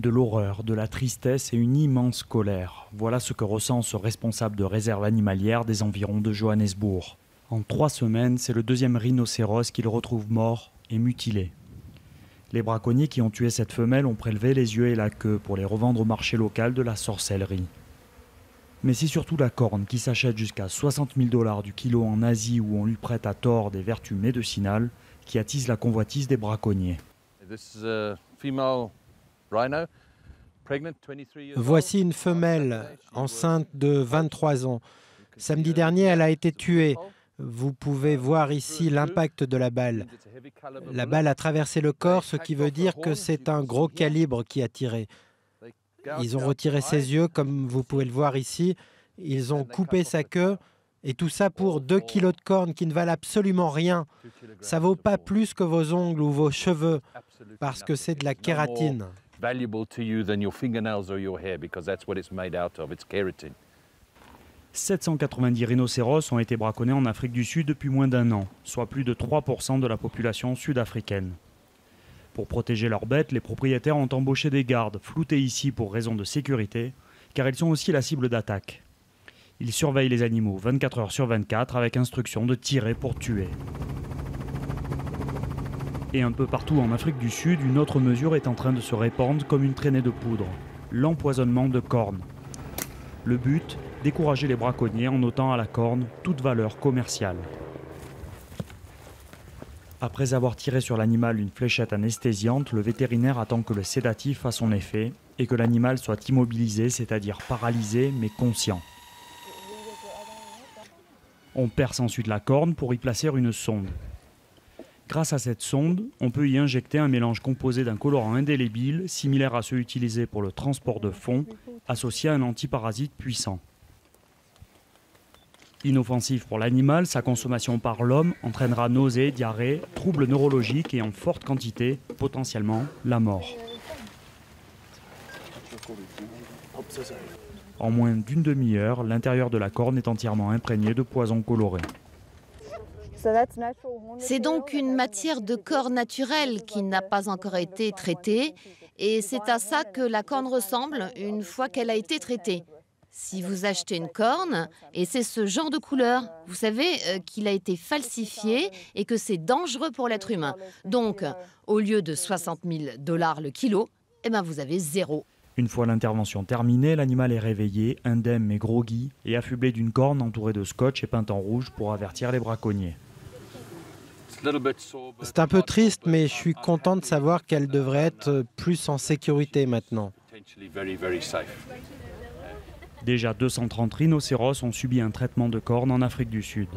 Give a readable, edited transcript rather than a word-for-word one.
De l'horreur, de la tristesse et une immense colère. Voilà ce que ressent ce responsable de réserve animalière des environs de Johannesburg. En 3 semaines, c'est le 2e rhinocéros qu'il retrouve mort et mutilé. Les braconniers qui ont tué cette femelle ont prélevé les yeux et la queue pour les revendre au marché local de la sorcellerie. Mais c'est surtout la corne qui s'achète jusqu'à 60 000 $ du kilo en Asie où on lui prête à tort des vertus médicinales qui attisent la convoitise des braconniers. Voici une femelle enceinte de 23 ans. Samedi dernier, elle a été tuée. Vous pouvez voir ici l'impact de la balle. La balle a traversé le corps, ce qui veut dire que c'est un gros calibre qui a tiré. Ils ont retiré ses yeux, comme vous pouvez le voir ici. Ils ont coupé sa queue. Et tout ça pour 2 kilos de cornes qui ne valent absolument rien. Ça ne vaut pas plus que vos ongles ou vos cheveux, parce que c'est de la kératine. 790 rhinocéros ont été braconnés en Afrique du Sud depuis moins d'1 an, soit plus de 3% de la population sud-africaine. Pour protéger leurs bêtes, les propriétaires ont embauché des gardes, floutés ici pour raison de sécurité, car ils sont aussi la cible d'attaques. Ils surveillent les animaux 24 heures sur 24 avec instruction de tirer pour tuer. Et un peu partout en Afrique du Sud, une autre mesure est en train de se répandre comme une traînée de poudre. L'empoisonnement de cornes. Le but, décourager les braconniers en ôtant à la corne toute valeur commerciale. Après avoir tiré sur l'animal une fléchette anesthésiante, le vétérinaire attend que le sédatif fasse son effet et que l'animal soit immobilisé, c'est-à-dire paralysé mais conscient. On perce ensuite la corne pour y placer une sonde. Grâce à cette sonde, on peut y injecter un mélange composé d'un colorant indélébile, similaire à ceux utilisés pour le transport de fonds, associé à un antiparasite puissant. Inoffensif pour l'animal, sa consommation par l'homme entraînera nausées, diarrhée, troubles neurologiques et en forte quantité, potentiellement la mort. En moins d'une demi-heure, l'intérieur de la corne est entièrement imprégné de poison coloré. C'est donc une matière de corps naturelle qui n'a pas encore été traitée et c'est à ça que la corne ressemble une fois qu'elle a été traitée. Si vous achetez une corne et c'est ce genre de couleur, vous savez qu'il a été falsifié et que c'est dangereux pour l'être humain. Donc, au lieu de 60 000 $ le kilo, eh ben vous avez 0. Une fois l'intervention terminée, l'animal est réveillé, indemne mais groggy, et affublé d'une corne entourée de scotch et peinte en rouge pour avertir les braconniers. C'est un peu triste, mais je suis content de savoir qu'elle devrait être plus en sécurité maintenant. Déjà 230 rhinocéros ont subi un traitement de corne en Afrique du Sud.